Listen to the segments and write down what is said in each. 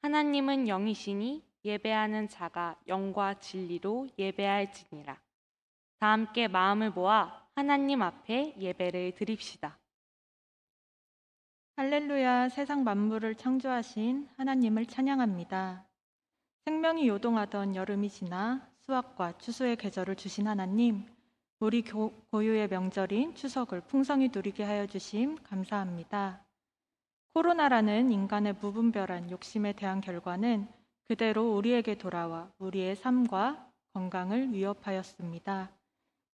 하나님은 영이시니 예배하는 자가 영과 진리로 예배할지니라. 다 함께 마음을 모아 하나님 앞에 예배를 드립시다. 할렐루야, 세상 만물을 창조하신 하나님을 찬양합니다. 생명이 요동하던 여름이 지나 수확과 추수의 계절을 주신 하나님, 우리 고유의 명절인 추석을 풍성히 누리게 하여 주심 감사합니다. 코로나라는 인간의 무분별한 욕심에 대한 결과는 그대로 우리에게 돌아와 우리의 삶과 건강을 위협하였습니다.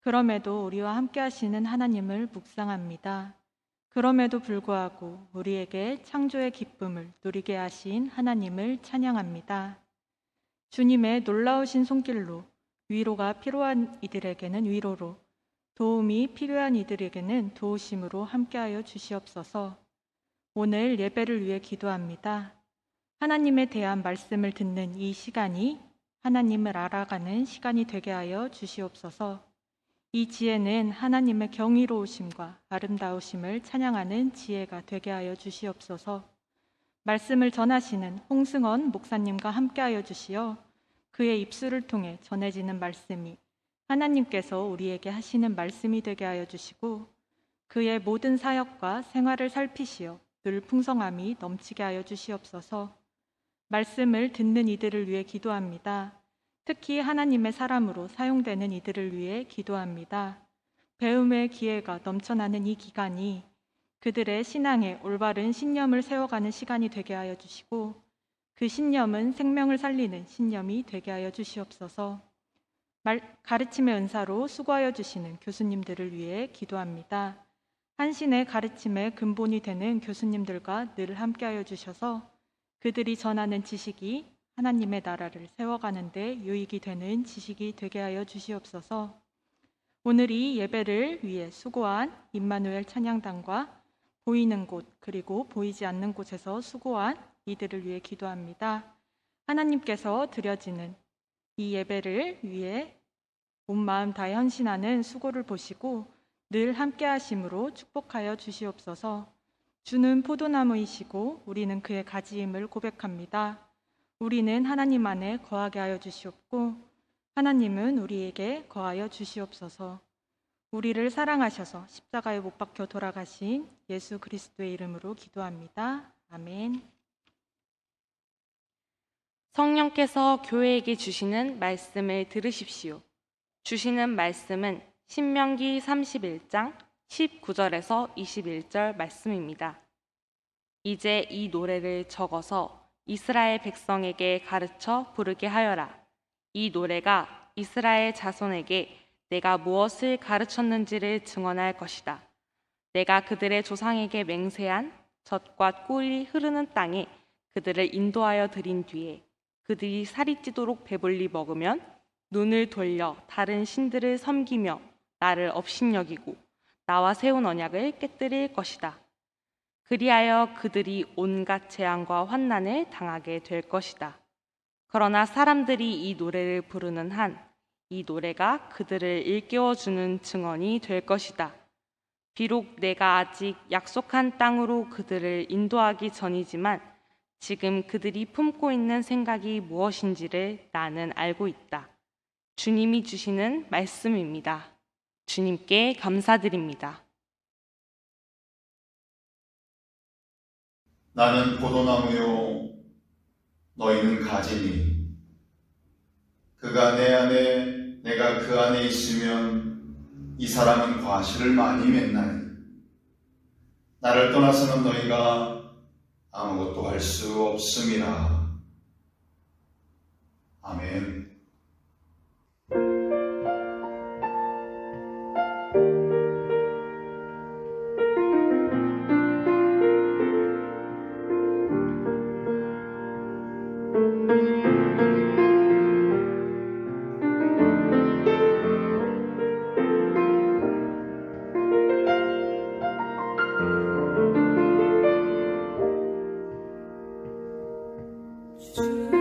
그럼에도 우리와 함께 하시는 하나님을 묵상합니다. 그럼에도 불구하고 우리에게 창조의 기쁨을 누리게 하신 하나님을 찬양합니다. 주님의 놀라우신 손길로 위로가 필요한 이들에게는 위로로, 도움이 필요한 이들에게는 도우심으로 함께하여 주시옵소서. 오늘 예배를 위해 기도합니다. 하나님에 대한 말씀을 듣는 이 시간이 하나님을 알아가는 시간이 되게 하여 주시옵소서. 이 지혜는 하나님의 경이로우심과 아름다우심을 찬양하는 지혜가 되게 하여 주시옵소서. 말씀을 전하시는 홍승헌 목사님과 함께하여 주시어 그의 입술을 통해 전해지는 말씀이 하나님께서 우리에게 하시는 말씀이 되게 하여 주시고 그의 모든 사역과 생활을 살피시어 늘 풍성함이 넘치게 하여 주시옵소서. 말씀을 듣는 이들을 위해 기도합니다. 특히 하나님의 사람으로 사용되는 이들을 위해 기도합니다. 배움의 기회가 넘쳐나는 이 기간이 그들의 신앙에 올바른 신념을 세워가는 시간이 되게 하여 주시고 그 신념은 생명을 살리는 신념이 되게 하여 주시옵소서. 가르침의 은사로 수고하여 주시는 교수님들을 위해 기도합니다. 한신의 가르침의 근본이 되는 교수님들과 늘 함께하여 주셔서 그들이 전하는 지식이 하나님의 나라를 세워가는 데 유익이 되는 지식이 되게 하여 주시옵소서. 오늘 이 예배를 위해 수고한 임마누엘 찬양단과 보이는 곳 그리고 보이지 않는 곳에서 수고한 이들을 위해 기도합니다. 하나님께서 드려지는 이 예배를 위해 온 마음 다해 헌신하는 수고를 보시고 늘 함께 하심으로 축복하여 주시옵소서. 주는 포도나무이시고 우리는 그의 가지임을 고백합니다. 우리는 하나님 안에 거하게 하여 주시옵고 하나님은 우리에게 거하여 주시옵소서. 우리를 사랑하셔서 십자가에 못 박혀 돌아가신 예수 그리스도의 이름으로 기도합니다. 아멘. 성령께서 교회에게 주시는 말씀을 들으십시오. 주시는 말씀은 신명기 31장 19절에서 21절 말씀입니다. 이제 이 노래를 적어서 이스라엘 백성에게 가르쳐 부르게 하여라. 이 노래가 이스라엘 자손에게 내가 무엇을 가르쳤는지를 증언할 것이다. 내가 그들의 조상에게 맹세한 젖과 꿀이 흐르는 땅에 그들을 인도하여 들인 뒤에 그들이 살이 찌도록 배불리 먹으면 눈을 돌려 다른 신들을 섬기며 나를 업신여기고 나와 세운 언약을 깨뜨릴 것이다. 그리하여 그들이 온갖 재앙과 환난을 당하게 될 것이다. 그러나 사람들이 이 노래를 부르는 한 이 노래가 그들을 일깨워주는 증언이 될 것이다. 비록 내가 아직 약속한 땅으로 그들을 인도하기 전이지만 지금 그들이 품고 있는 생각이 무엇인지를 나는 알고 있다. 주님이 주시는 말씀입니다. 주님께 감사드립니다. 나는 포도나무요 너희는 가지니 그가 내 안에 내가 그 안에 있으면 이 사람은 과실을 많이 맺나니 나를 떠나서는 너희가 아무것도 할 수 없음이라. 아멘. 주님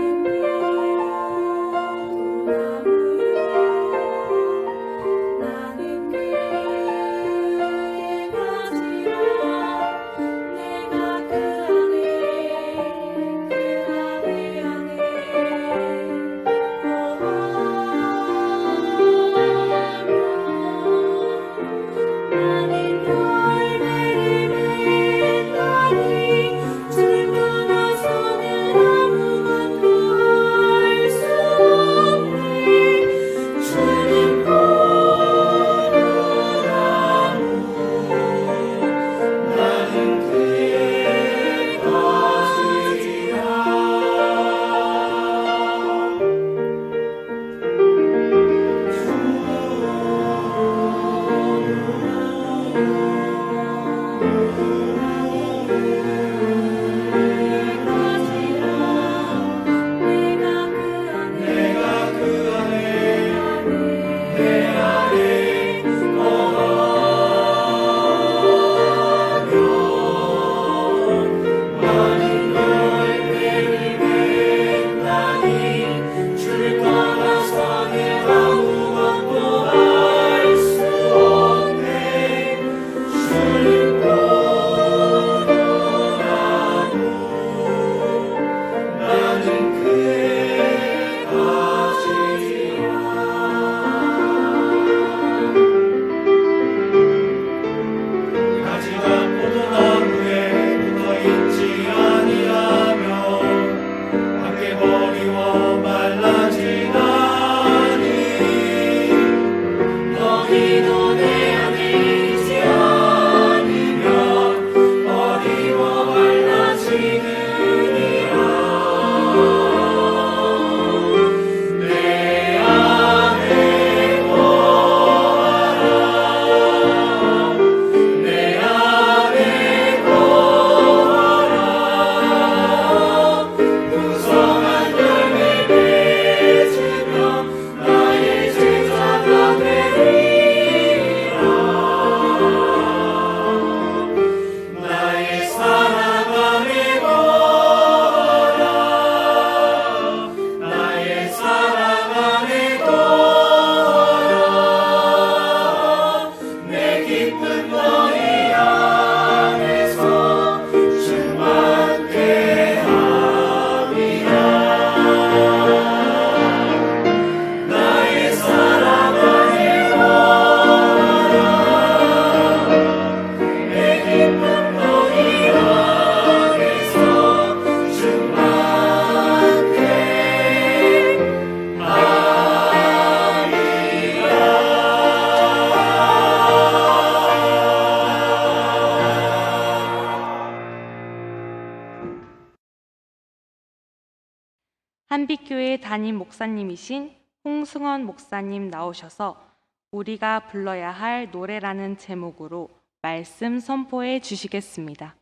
한빛교회 담임 목사님이신 홍승원 목사님 나오셔서 우리가 불러야 할 노래라는 제목으로 말씀 선포해 주시겠습니다.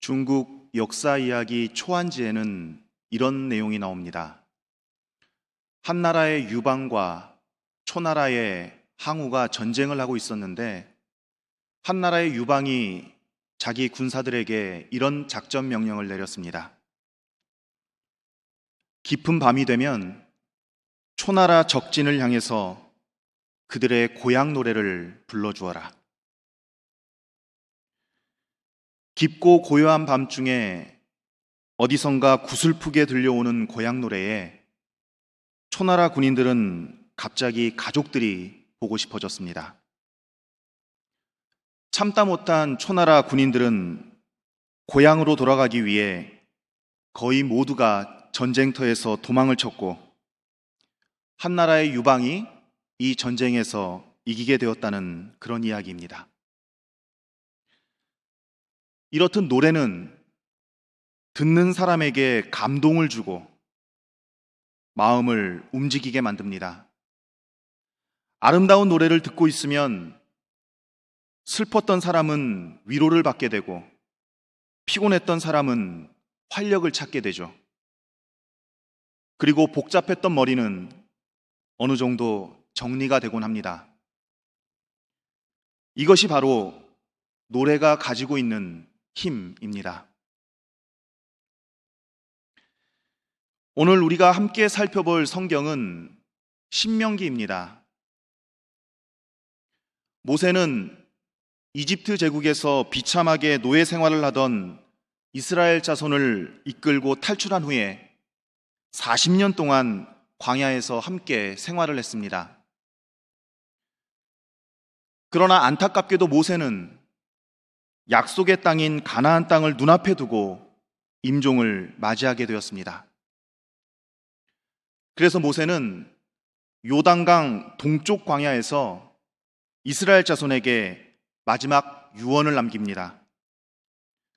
중국 역사 이야기 초안지에는 이런 내용이 나옵니다. 한나라의 유방과 초나라의 항우가 전쟁을 하고 있었는데 한나라의 유방이 자기 군사들에게 이런 작전 명령을 내렸습니다. 깊은 밤이 되면 초나라 적진을 향해서 그들의 고향 노래를 불러주어라. 깊고 고요한 밤중에 어디선가 구슬프게 들려오는 고향 노래에 초나라 군인들은 갑자기 가족들이 보고 싶어졌습니다. 참다 못한 초나라 군인들은 고향으로 돌아가기 위해 거의 모두가 전쟁터에서 도망을 쳤고 한나라의 유방이 이 전쟁에서 이기게 되었다는 그런 이야기입니다. 이렇듯 노래는 듣는 사람에게 감동을 주고 마음을 움직이게 만듭니다. 아름다운 노래를 듣고 있으면 슬펐던 사람은 위로를 받게 되고 피곤했던 사람은 활력을 찾게 되죠. 그리고 복잡했던 머리는 어느 정도 정리가 되곤 합니다. 이것이 바로 노래가 가지고 있는 힘입니다. 오늘 우리가 함께 살펴볼 성경은 신명기입니다. 모세는 이집트 제국에서 비참하게 노예 생활을 하던 이스라엘 자손을 이끌고 탈출한 후에 40년 동안 광야에서 함께 생활을 했습니다. 그러나 안타깝게도 모세는 약속의 땅인 가나안 땅을 눈앞에 두고 임종을 맞이하게 되었습니다. 그래서 모세는 요단강 동쪽 광야에서 이스라엘 자손에게 마지막 유언을 남깁니다.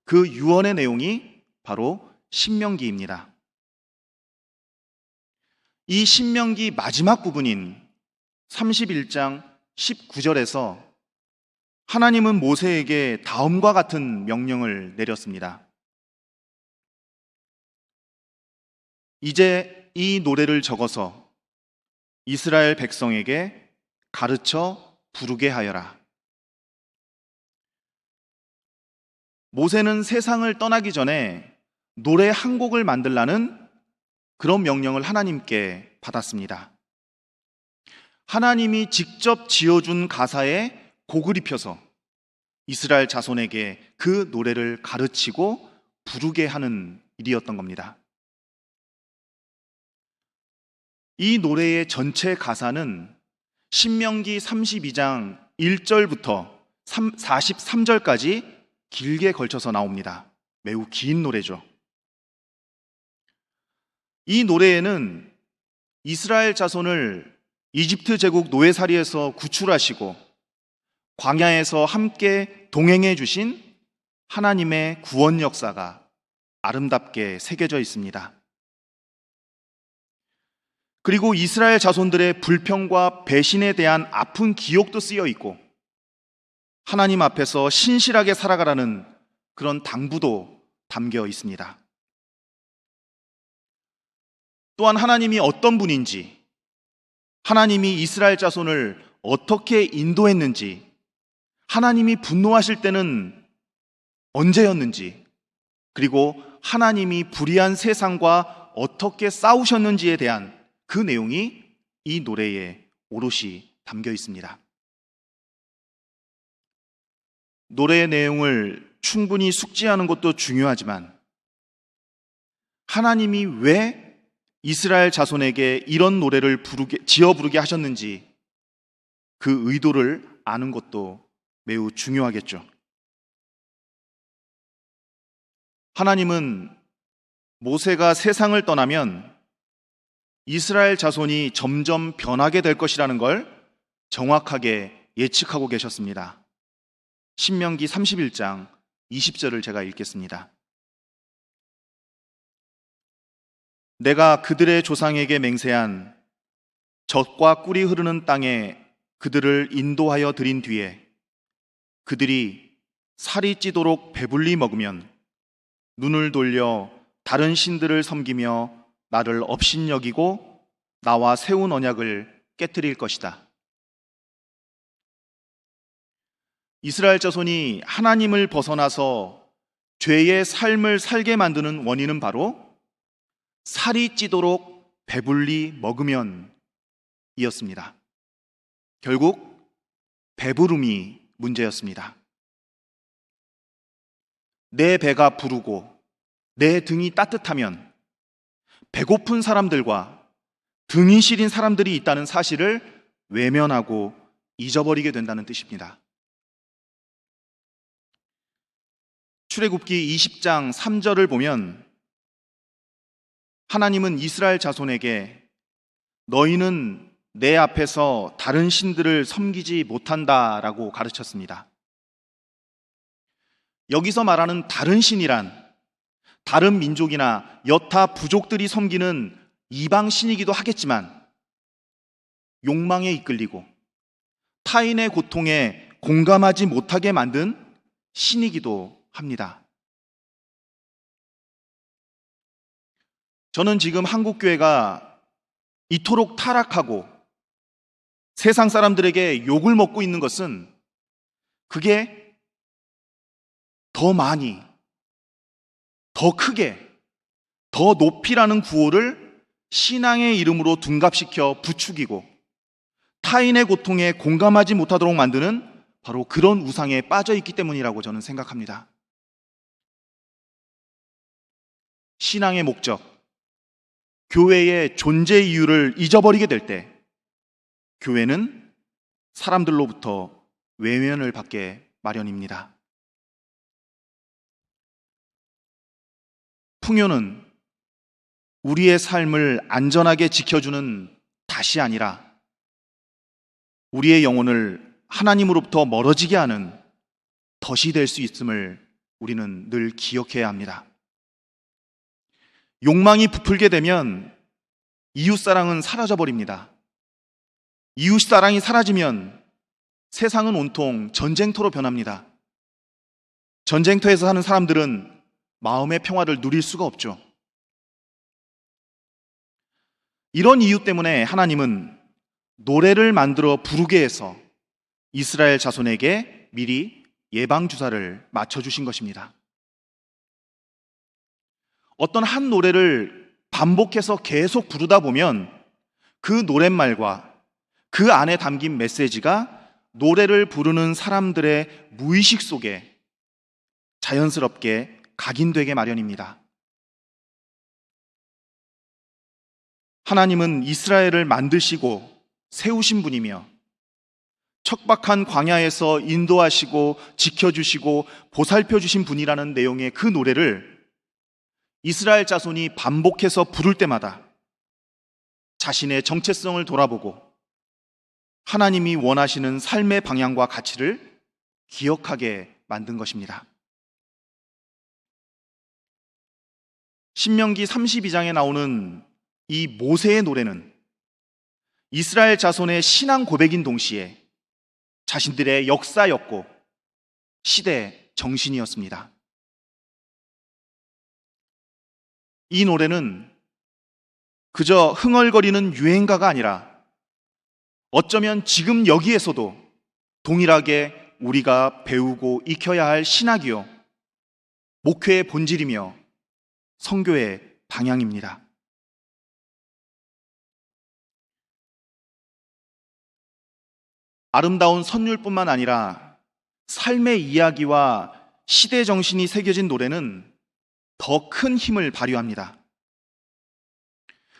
그 유언의 내용이 바로 신명기입니다. 이 신명기 마지막 부분인 31장 19절에서 하나님은 모세에게 다음과 같은 명령을 내렸습니다. 이제 이 노래를 적어서 이스라엘 백성에게 가르쳐 부르게 하여라. 모세는 세상을 떠나기 전에 노래 한 곡을 만들라는 그런 명령을 하나님께 받았습니다. 하나님이 직접 지어준 가사에 곡을 입혀서 이스라엘 자손에게 그 노래를 가르치고 부르게 하는 일이었던 겁니다. 이 노래의 전체 가사는 신명기 32장 1절부터 43절까지 길게 걸쳐서 나옵니다. 매우 긴 노래죠. 이 노래에는 이스라엘 자손을 이집트 제국 노예살이에서 구출하시고 광야에서 함께 동행해 주신 하나님의 구원 역사가 아름답게 새겨져 있습니다. 그리고 이스라엘 자손들의 불평과 배신에 대한 아픈 기억도 쓰여 있고 하나님 앞에서 신실하게 살아가라는 그런 당부도 담겨 있습니다. 또한 하나님이 어떤 분인지, 하나님이 이스라엘 자손을 어떻게 인도했는지, 하나님이 분노하실 때는 언제였는지, 그리고 하나님이 불의한 세상과 어떻게 싸우셨는지에 대한 그 내용이 이 노래에 오롯이 담겨 있습니다. 노래의 내용을 충분히 숙지하는 것도 중요하지만 하나님이 왜 이스라엘 자손에게 이런 노래를 지어 부르게 하셨는지 그 의도를 아는 것도 매우 중요하겠죠. 하나님은 모세가 세상을 떠나면 이스라엘 자손이 점점 변하게 될 것이라는 걸 정확하게 예측하고 계셨습니다. 신명기 31장 20절을 제가 읽겠습니다. 내가 그들의 조상에게 맹세한 젖과 꿀이 흐르는 땅에 그들을 인도하여 들인 뒤에 그들이 살이 찌도록 배불리 먹으면 눈을 돌려 다른 신들을 섬기며 나를 업신여기고 나와 세운 언약을 깨뜨릴 것이다. 이스라엘 자손이 하나님을 벗어나서 죄의 삶을 살게 만드는 원인은 바로 살이 찌도록 배불리 먹으면 이었습니다. 결국 배부름이 문제였습니다. 내 배가 부르고 내 등이 따뜻하면 배고픈 사람들과 등이 시린 사람들이 있다는 사실을 외면하고 잊어버리게 된다는 뜻입니다. 출애굽기 20장 3절을 보면 하나님은 이스라엘 자손에게 너희는 내 앞에서 다른 신들을 섬기지 못한다라고 가르쳤습니다. 여기서 말하는 다른 신이란 다른 민족이나 여타 부족들이 섬기는 이방 신이기도 하겠지만 욕망에 이끌리고 타인의 고통에 공감하지 못하게 만든 신이기도 합니다. 저는 지금 한국교회가 이토록 타락하고 세상 사람들에게 욕을 먹고 있는 것은 그게 더 많이, 더 크게, 더 높이라는 구호를 신앙의 이름으로 둔갑시켜 부추기고 타인의 고통에 공감하지 못하도록 만드는 바로 그런 우상에 빠져 있기 때문이라고 저는 생각합니다. 신앙의 목적, 교회의 존재 이유를 잊어버리게 될 때 교회는 사람들로부터 외면을 받게 마련입니다. 풍요는 우리의 삶을 안전하게 지켜주는 닷이 아니라 우리의 영혼을 하나님으로부터 멀어지게 하는 덫이 될 수 있음을 우리는 늘 기억해야 합니다. 욕망이 부풀게 되면 이웃사랑은 사라져버립니다. 이웃사랑이 사라지면 세상은 온통 전쟁터로 변합니다. 전쟁터에서 사는 사람들은 마음의 평화를 누릴 수가 없죠. 이런 이유 때문에 하나님은 노래를 만들어 부르게 해서 이스라엘 자손에게 미리 예방주사를 맞춰주신 것입니다. 어떤 한 노래를 반복해서 계속 부르다 보면 그 노랫말과 그 안에 담긴 메시지가 노래를 부르는 사람들의 무의식 속에 자연스럽게 각인되게 마련입니다. 하나님은 이스라엘을 만드시고 세우신 분이며 척박한 광야에서 인도하시고 지켜주시고 보살펴주신 분이라는 내용의 그 노래를 이스라엘 자손이 반복해서 부를 때마다 자신의 정체성을 돌아보고 하나님이 원하시는 삶의 방향과 가치를 기억하게 만든 것입니다. 신명기 32장에 나오는 이 모세의 노래는 이스라엘 자손의 신앙 고백인 동시에 자신들의 역사였고 시대 정신이었습니다. 이 노래는 그저 흥얼거리는 유행가가 아니라 어쩌면 지금 여기에서도 동일하게 우리가 배우고 익혀야 할 신학이요, 목회의 본질이며 선교의 방향입니다. 아름다운 선율뿐만 아니라 삶의 이야기와 시대 정신이 새겨진 노래는 더 큰 힘을 발휘합니다.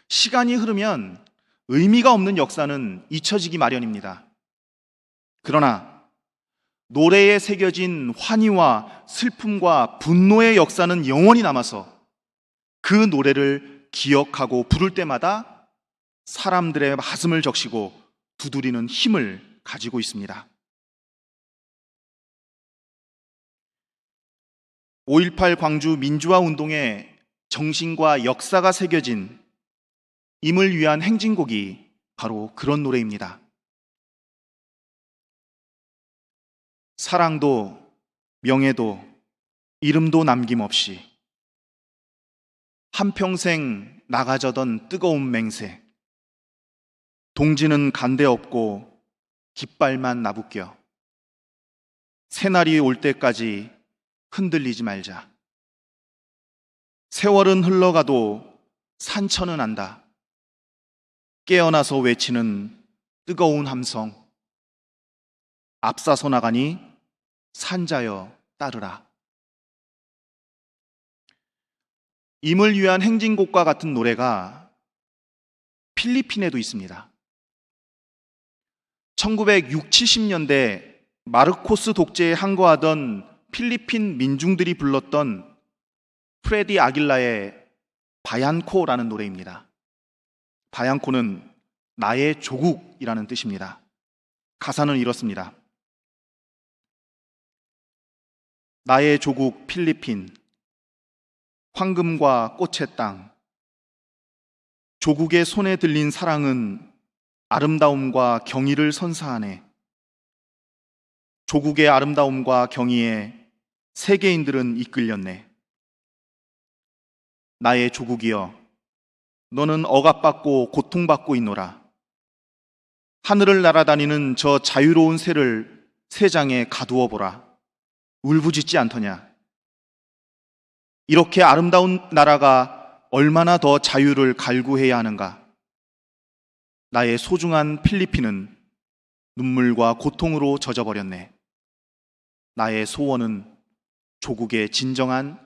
시간이 흐르면 의미가 없는 역사는 잊혀지기 마련입니다. 그러나 노래에 새겨진 환희와 슬픔과 분노의 역사는 영원히 남아서 그 노래를 기억하고 부를 때마다 사람들의 가슴을 적시고 두드리는 힘을 가지고 있습니다. 5.18 광주 민주화 운동의 정신과 역사가 새겨진 임을 위한 행진곡이 바로 그런 노래입니다. 사랑도 명예도 이름도 남김없이 한평생 나가져던 뜨거운 맹세, 동지는 간대 없고 깃발만 나부껴 새날이 올 때까지 흔들리지 말자. 세월은 흘러가도 산천은 안다. 깨어나서 외치는 뜨거운 함성, 앞서서 나가니 산자여 따르라. 임을 위한 행진곡과 같은 노래가 필리핀에도 있습니다. 1960, 70년대 마르코스 독재에 항거하던 필리핀 민중들이 불렀던 프레디 아길라의 바얀코라는 노래입니다. 바얀코는 나의 조국이라는 뜻입니다. 가사는 이렇습니다. 나의 조국 필리핀, 황금과 꽃의 땅, 조국의 손에 들린 사랑은 아름다움과 경의를 선사하네. 조국의 아름다움과 경의에 세계인들은 이끌렸네. 나의 조국이여, 너는 억압받고 고통받고 있노라. 하늘을 날아다니는 저 자유로운 새를 새장에 가두어 보라. 울부짖지 않더냐. 이렇게 아름다운 나라가 얼마나 더 자유를 갈구해야 하는가. 나의 소중한 필리핀은 눈물과 고통으로 젖어버렸네. 나의 소원은 조국의 진정한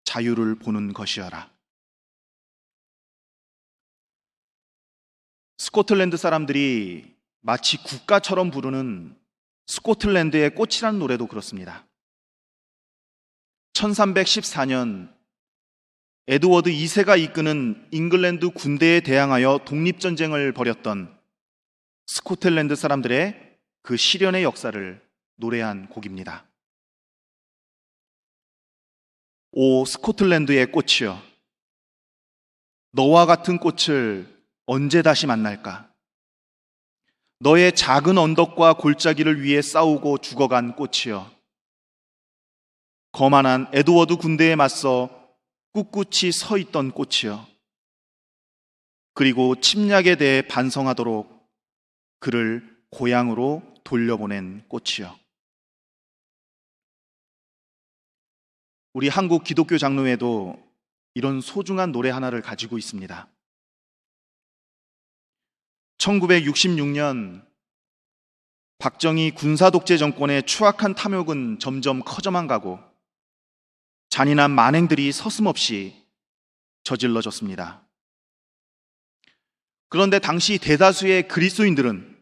자유를 보는 것이어라. 스코틀랜드 사람들이 마치 국가처럼 부르는 스코틀랜드의 꽃이라는 노래도 그렇습니다. 1314년 에드워드 2세가 이끄는 잉글랜드 군대에 대항하여 독립전쟁을 벌였던 스코틀랜드 사람들의 그 시련의 역사를 노래한 곡입니다. 오 스코틀랜드의 꽃이여, 너와 같은 꽃을 언제 다시 만날까? 너의 작은 언덕과 골짜기를 위해 싸우고 죽어간 꽃이여, 거만한 에드워드 군대에 맞서 꿋꿋이 서 있던 꽃이여, 그리고 침략에 대해 반성하도록 그를 고향으로 돌려보낸 꽃이여. 우리 한국 기독교 장로회도 이런 소중한 노래 하나를 가지고 있습니다. 1966년 박정희 군사독재 정권의 추악한 탐욕은 점점 커져만 가고 잔인한 만행들이 서슴없이 저질러졌습니다. 그런데 당시 대다수의 그리스도인들은,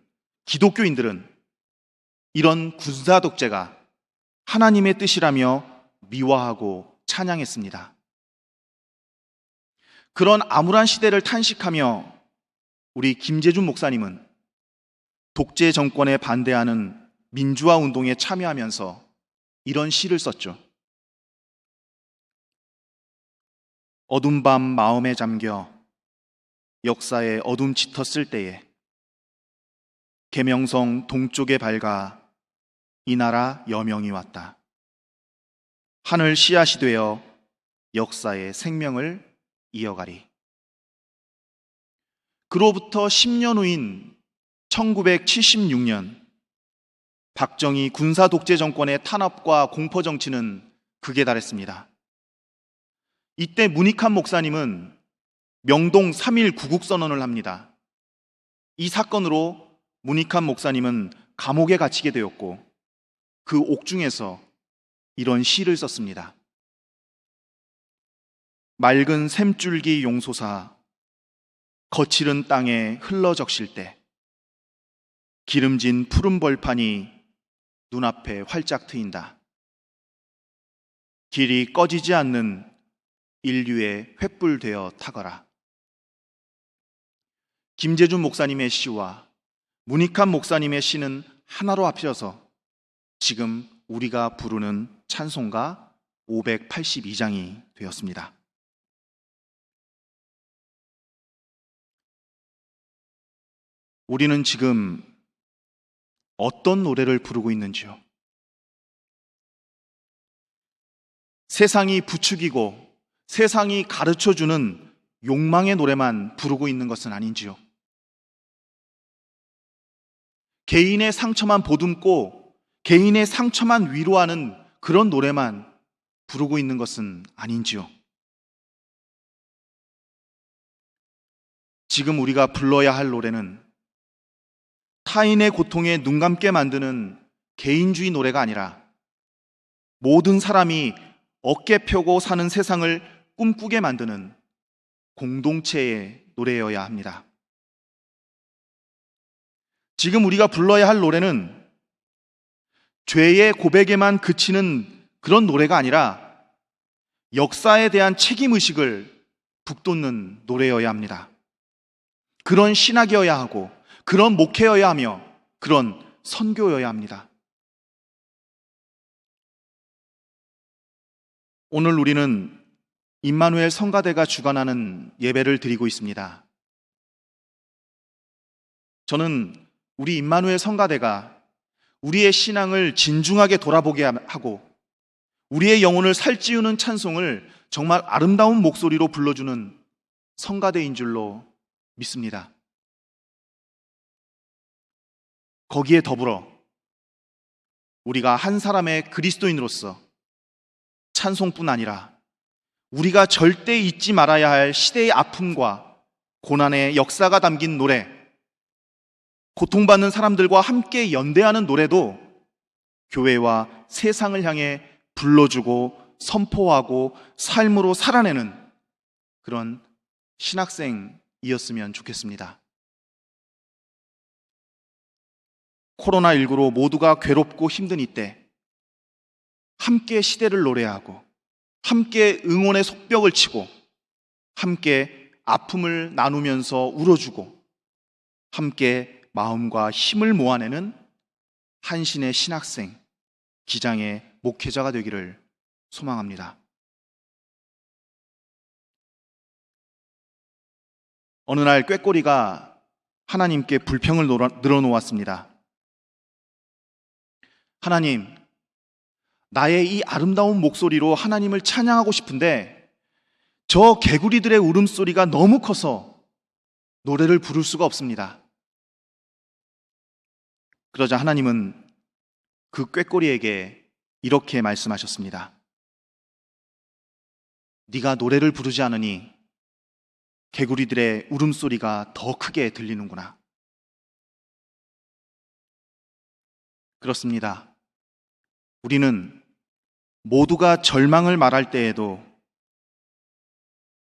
기독교인들은 이런 군사독재가 하나님의 뜻이라며 미화하고 찬양했습니다. 그런 암울한 시대를 탄식하며 우리 김재준 목사님은 독재 정권에 반대하는 민주화 운동에 참여하면서 이런 시를 썼죠. 어둠 밤 마음에 잠겨 역사의 어둠 짙었을 때에 계명성 동쪽에 밝아 이 나라 여명이 왔다. 하늘 씨앗이 되어 역사의 생명을 이어가리. 그로부터 10년 후인 1976년 박정희 군사 독재 정권의 탄압과 공포 정치는 극에 달했습니다. 이때 문익환 목사님은 명동 3.1 구국선언을 합니다. 이 사건으로 문익환 목사님은 감옥에 갇히게 되었고 그 옥중에서 이런 시를 썼습니다. 맑은 샘줄기 용솟아 거칠은 땅에 흘러적실 때 기름진 푸른 벌판이 눈앞에 활짝 트인다. 길이 꺼지지 않는 인류의 횃불 되어 타거라. 김재준 목사님의 시와 문익환 목사님의 시는 하나로 합쳐서 지금 우리가 부르는 찬송가 582장이 되었습니다. 우리는 지금 어떤 노래를 부르고 있는지요? 세상이 부추기고 세상이 가르쳐주는 욕망의 노래만 부르고 있는 것은 아닌지요? 개인의 상처만 보듬고 개인의 상처만 위로하는 그런 노래만 부르고 있는 것은 아닌지요? 지금 우리가 불러야 할 노래는 타인의 고통에 눈 감게 만드는 개인주의 노래가 아니라 모든 사람이 어깨 펴고 사는 세상을 꿈꾸게 만드는 공동체의 노래여야 합니다. 지금 우리가 불러야 할 노래는 죄의 고백에만 그치는 그런 노래가 아니라 역사에 대한 책임의식을 북돋는 노래여야 합니다. 그런 신학이어야 하고 그런 목회여야 하며 그런 선교여야 합니다. 오늘 우리는 임마누엘 성가대가 주관하는 예배를 드리고 있습니다. 저는 우리 임마누엘 성가대가 우리의 신앙을 진중하게 돌아보게 하고 우리의 영혼을 살찌우는 찬송을 정말 아름다운 목소리로 불러주는 성가대인 줄로 믿습니다. 거기에 더불어 우리가 한 사람의 그리스도인으로서 찬송뿐 아니라 우리가 절대 잊지 말아야 할 시대의 아픔과 고난의 역사가 담긴 노래, 고통받는 사람들과 함께 연대하는 노래도 교회와 세상을 향해 불러주고 선포하고 삶으로 살아내는 그런 신학생이었으면 좋겠습니다. 코로나19로 모두가 괴롭고 힘든 이때 함께 시대를 노래하고 함께 응원의 속벽을 치고 함께 아픔을 나누면서 울어주고 함께 마음과 힘을 모아내는 한신의 신학생, 기장의 목회자가 되기를 소망합니다. 어느 날 꾀꼬리가 하나님께 불평을 늘어놓았습니다. 하나님, 나의 이 아름다운 목소리로 하나님을 찬양하고 싶은데 저 개구리들의 울음소리가 너무 커서 노래를 부를 수가 없습니다. 그러자 하나님은 그 꾀꼬리에게 이렇게 말씀하셨습니다. 네가 노래를 부르지 않으니 개구리들의 울음소리가 더 크게 들리는구나. 그렇습니다. 우리는 모두가 절망을 말할 때에도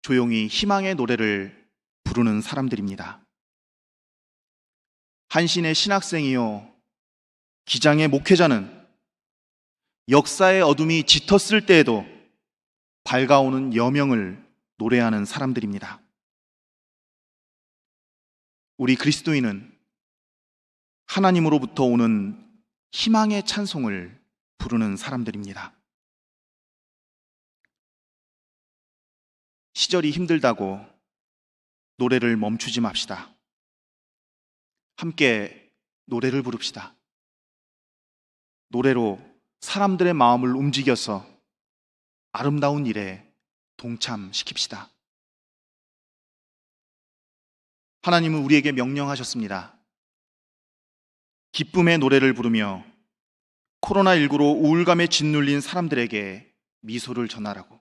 조용히 희망의 노래를 부르는 사람들입니다. 한신의 신학생이요 기장의 목회자는 역사의 어둠이 짙었을 때에도 밝아오는 여명을 노래하는 사람들입니다. 우리 그리스도인은 하나님으로부터 오는 희망의 찬송을 부르는 사람들입니다. 시절이 힘들다고 노래를 멈추지 맙시다. 함께 노래를 부릅시다. 노래로 사람들의 마음을 움직여서 아름다운 일에 동참시킵시다. 하나님은 우리에게 명령하셨습니다. 기쁨의 노래를 부르며 코로나19로 우울감에 짓눌린 사람들에게 미소를 전하라고.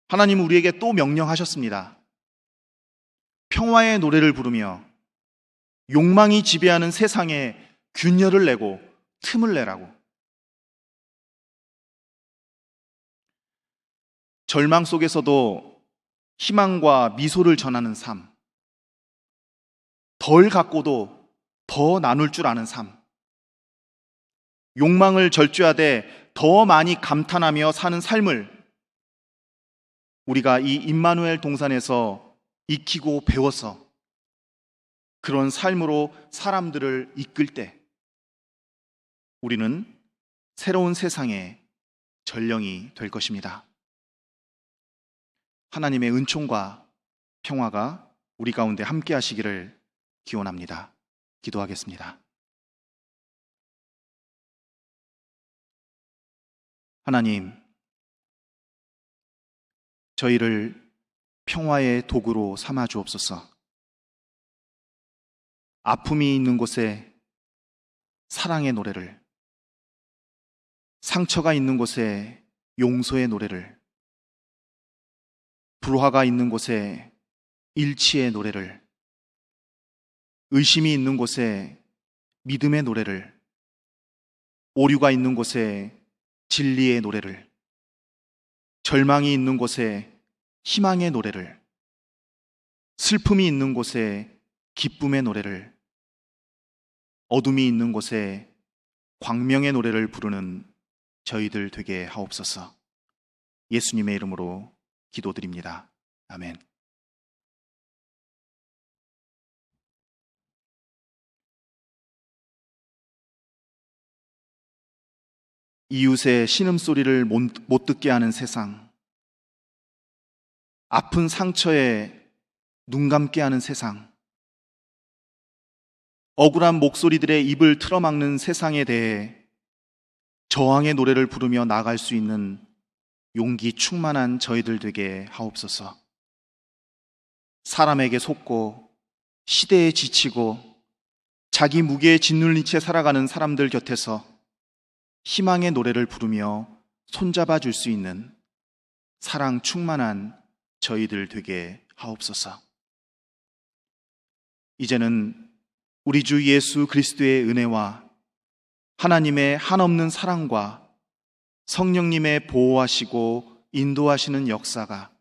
하나님은 우리에게 또 명령하셨습니다. 평화의 노래를 부르며 욕망이 지배하는 세상에 균열을 내고 틈을 내라고. 절망 속에서도 희망과 미소를 전하는 삶, 덜 갖고도 더 나눌 줄 아는 삶, 욕망을 절제하되 더 많이 감탄하며 사는 삶을 우리가 이 임마누엘 동산에서 익히고 배워서 그런 삶으로 사람들을 이끌 때 우리는 새로운 세상의 전령이 될 것입니다. 하나님의 은총과 평화가 우리 가운데 함께 하시기를 기원합니다. 기도하겠습니다. 하나님, 저희를 평화의 도구로 삼아 주옵소서. 아픔이 있는 곳에 사랑의 노래를, 상처가 있는 곳에 용서의 노래를, 불화가 있는 곳에 일치의 노래를, 의심이 있는 곳에 믿음의 노래를, 오류가 있는 곳에 진리의 노래를, 절망이 있는 곳에 희망의 노래를, 슬픔이 있는 곳에 기쁨의 노래를, 어둠이 있는 곳에 광명의 노래를 부르는 저희들 되게 하옵소서. 예수님의 이름으로 기도드립니다. 아멘. 이웃의 신음소리를 못 듣게 하는 세상, 아픈 상처에 눈 감게 하는 세상, 억울한 목소리들의 입을 틀어막는 세상에 대해 저항의 노래를 부르며 나아갈 수 있는 용기 충만한 저희들 되게 하옵소서. 사람에게 속고 시대에 지치고 자기 무게에 짓눌린 채 살아가는 사람들 곁에서 희망의 노래를 부르며 손잡아 줄 수 있는 사랑 충만한 저희들 되게 하옵소서. 이제는 우리 주 예수 그리스도의 은혜와 하나님의 한없는 사랑과 성령님의 보호하시고 인도하시는 역사가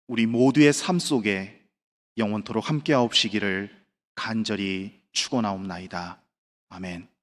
우리 모두의 삶 속에 영원토록 함께하옵시기를 간절히 축원하옵나이다. 아멘.